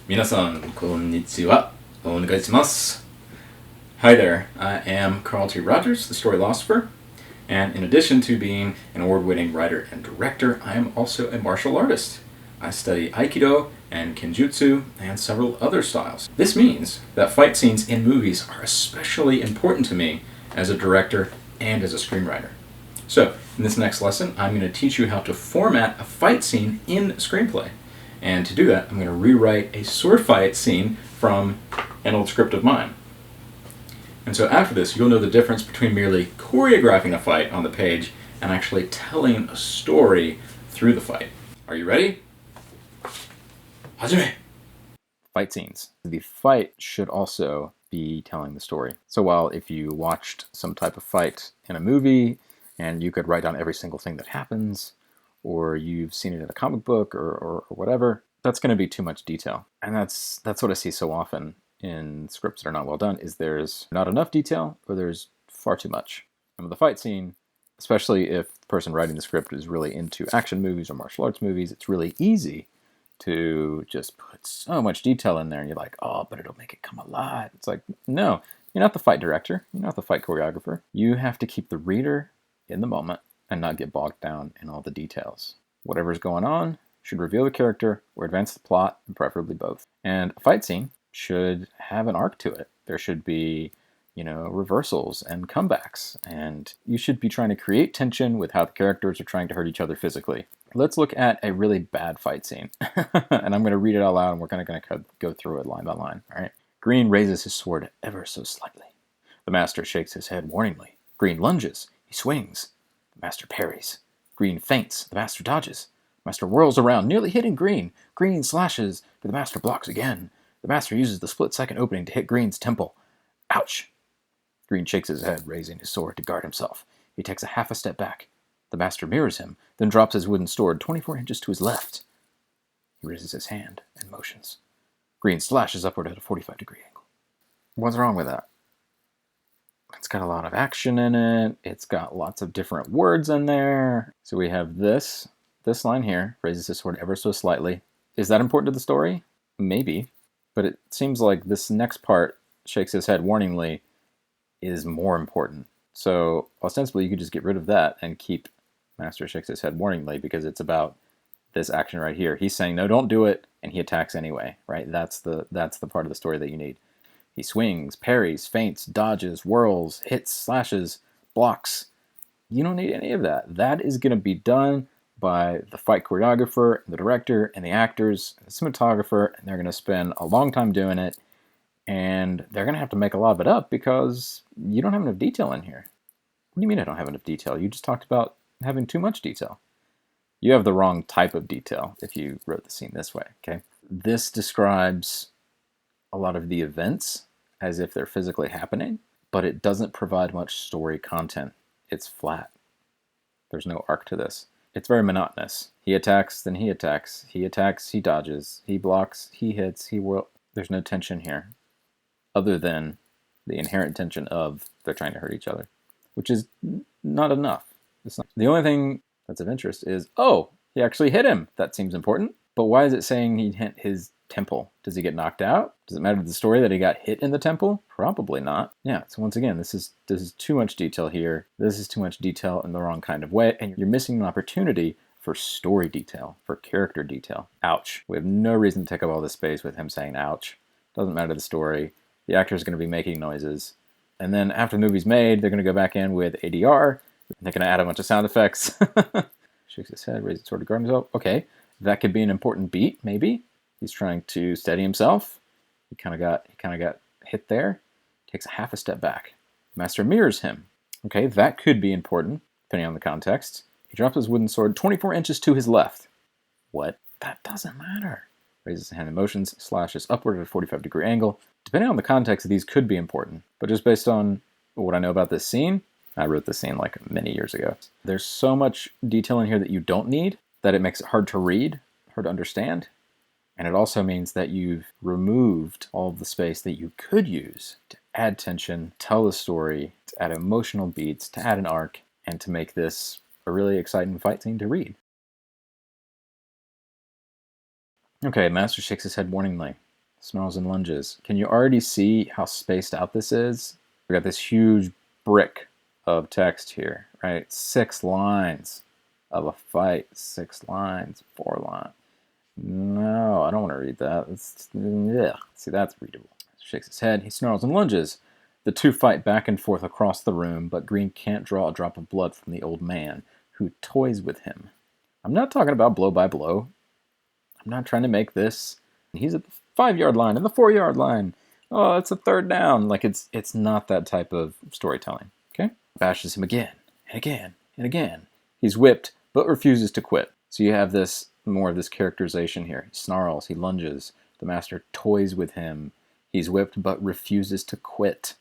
皆さん、こんにちは。お願いします。Hi there, I am Carl T. Rogers, the story philosopher, and in addition to being an award-winning writer and director, I am also a martial artist. I study Aikido and Kenjutsu and several other styles. This means that fight scenes in movies are especially important to me as a director and as a screenwriter. So, in this next lesson, I'm going to teach you how to format a fight scene in Screenplay. And to do that, I'm going to rewrite a sword fight scene from an old script of mine. And so after this, you'll know the difference between merely choreographing a fight on the page and actually telling a story through the fight. Are you ready? Hajime! Fight scenes. The fight should also be telling the story. So while if you watched some type of fight in a movie and you could write down every single thing that happens, or you've seen it in a comic book or whatever, that's going to be too much detail. And that's what I see so often in scripts that are not well done, is there's not enough detail or there's far too much. And with the fight scene, especially if the person writing the script is really into action movies or martial arts movies, it's really easy to just put so much detail in there and you're like, oh, but it'll make it come alive. It's like, no, you're not the fight director. You're not the fight choreographer. You have to keep the reader in the moment and not get bogged down in all the details. Whatever's going on should reveal the character or advance the plot, and preferably both. And a fight scene should have an arc to it. There should be, reversals and comebacks, and you should be trying to create tension with how the characters are trying to hurt each other physically. Let's look at a really bad fight scene. And I'm going to read it out loud, and we're kind of going to go through it line by line. All right. Green raises his sword ever so slightly. The master shakes his head warningly. Green lunges. He swings. The master parries. Green feints. The master dodges. The master whirls around, nearly hitting Green. Green slashes, but the master blocks again. The master uses the split-second opening to hit Green's temple. Ouch! Green shakes his head, raising his sword to guard himself. He takes a half a step back. The master mirrors him, then drops his wooden sword 24 inches to his left. He raises his hand and motions. Green slashes upward at a 45-degree angle. What's wrong with that? It's got a lot of action in it. It's got lots of different words in there. So we have this line here, raises his sword ever so slightly. Is that important to the story? Maybe. But it seems like this next part, shakes his head warningly, is more important. So ostensibly you could just get rid of that and keep master shakes his head warningly, because it's about this action right here. He's saying, no, don't do it, and he attacks anyway, right? That's the part of the story that you need. He swings, parries, feints, dodges, whirls, hits, slashes, blocks. You don't need any of that. That is going to be done by the fight choreographer, the director, and the actors, and the cinematographer, and they're going to spend a long time doing it, and they're going to have to make a lot of it up because you don't have enough detail in here. What do you mean I don't have enough detail? You just talked about having too much detail. You have the wrong type of detail if you wrote the scene this way, okay? This describes a lot of the events as if they're physically happening, but it doesn't provide much story content. It's flat. There's no arc to this. It's very monotonous. He attacks, then he attacks. He attacks, he dodges. He blocks, he hits, he whirls. There's no tension here, other than the inherent tension of they're trying to hurt each other, which is not enough. It's not. The only thing that's of interest is, oh, he actually hit him. That seems important. But why is it saying he hit his temple? Does he get knocked out? Does it matter to the story that he got hit in the temple? Probably not. Yeah, so once again, this is too much detail here. This is too much detail in the wrong kind of way, and you're missing an opportunity for story detail, for character detail. Ouch. We have no reason to take up all this space with him saying ouch. Doesn't matter to the story. The actor's going to be making noises. And then after the movie's made, they're going to go back in with ADR, and they're going to add a bunch of sound effects. Shakes his head, raises his sword to guard himself. Okay, that could be an important beat, maybe. He's trying to steady himself. He kind of got hit there. Takes a half a step back. Master mirrors him. Okay, that could be important, depending on the context. He drops his wooden sword 24 inches to his left. What? That doesn't matter. Raises his hand in motions, slashes upward at a 45-degree angle. Depending on the context, these could be important. But just based on what I know about this scene, I wrote this scene like many years ago. There's so much detail in here that you don't need that it makes it hard to read, hard to understand. And it also means that you've removed all of the space that you could use to add tension, tell the story, to add emotional beats, to add an arc, and to make this a really exciting fight scene to read. Okay, Master shakes his head warningly. Snarls and lunges. Can you already see how spaced out this is? We got this huge brick of text here, right? 6 lines of a fight. 6 lines, 4 lines. No, I don't want to read that. Yeah. See, that's readable. Shakes his head. He snarls and lunges. The two fight back and forth across the room, but Green can't draw a drop of blood from the old man, who toys with him. I'm not talking about blow by blow. I'm not trying to make this. He's at the 5-yard line and the 4-yard line. Oh, it's a 3rd down. Like, it's not that type of storytelling. Okay? Bashes him again and again and again. He's whipped, but refuses to quit. So you have this more of this characterization here. He snarls, he lunges. The master toys with him. He's whipped, but refuses to quit.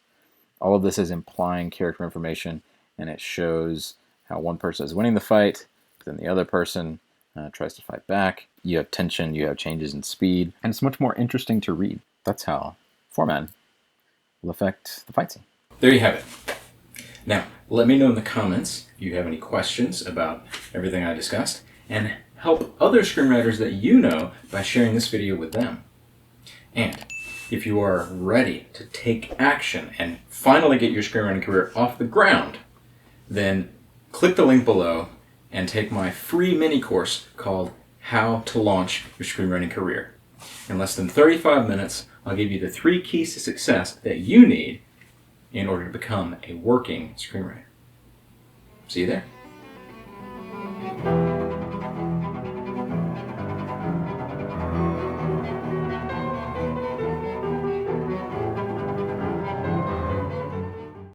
All of this is implying character information, and it shows how one person is winning the fight, then the other person tries to fight back. You have tension, you have changes in speed, and it's much more interesting to read. That's how format will affect the fight scene. There you have it. Now, let me know in the comments if you have any questions about everything I discussed, and help other screenwriters that you know by sharing this video with them. And if you are ready to take action and finally get your screenwriting career off the ground, then click the link below and take my free mini course called How to Launch Your Screenwriting Career. In less than 35 minutes, I'll give you the 3 keys to success that you need in order to become a working screenwriter. See you there.